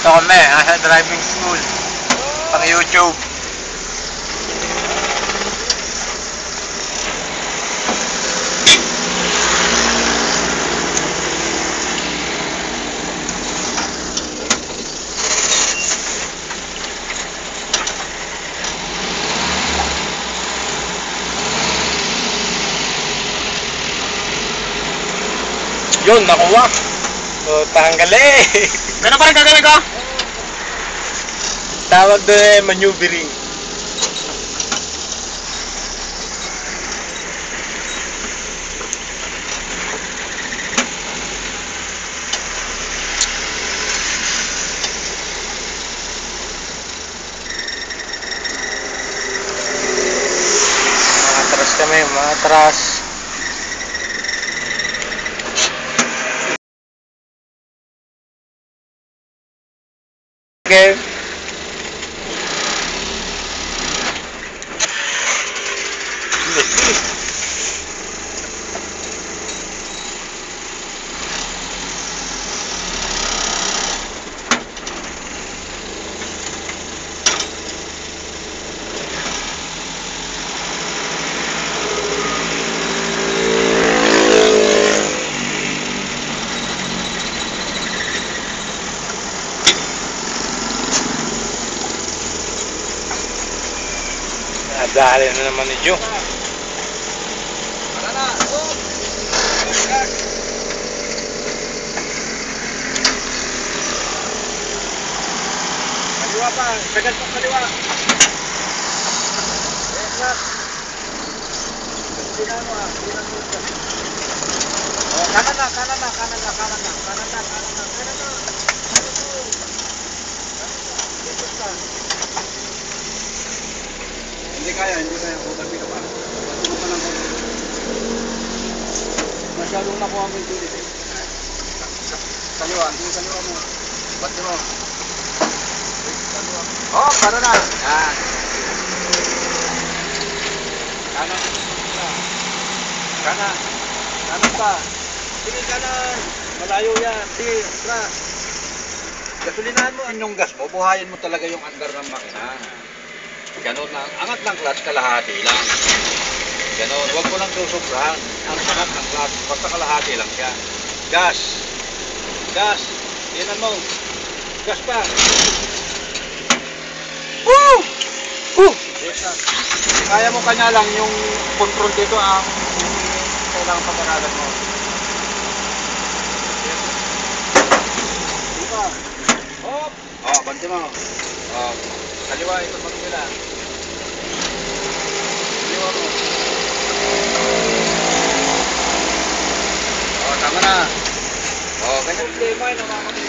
Ito kami, nasa driving school. Pang YouTube. Yun, nakuha. So, tanggalin. Ganun pa rin gagawin ko? Tawag doon eh, maneuvering. Matras kami, matras. Okay. Nadali na naman ni Joe. Kaliwa pa, sagad pa kaliwa. Oh, kanan na. Hindi kaya. Bukati ka pa. Bukati mo pa lang konti. Masyadong nakuha mo yung tulit eh. Kaliwa mo. Bukati mo. Oh, para na. Yan. Kanan pa. Sige, kanan. Malayo yan. Sige, atras. Gasolinahan mo. Yung gas mo, buhayin mo talaga yung andar ng makina. Ganon lang. Angat ng clutch, kalahati lang. Ganon. Huwag mo lang susobrahan. Ang angat ng clutch, basta kalahati lang siya. Gas. Yan mo. Gas pa. Woo! Kaya mo kanya lang yung control dito ang kailangan pag-aralan mo. Diba? Hop! Oh, bante mo. Oh, kaliwa, ikot mo nila. Kaliwa mo. Oh, tama na. Oh, ganyan. Problema ay namamatay.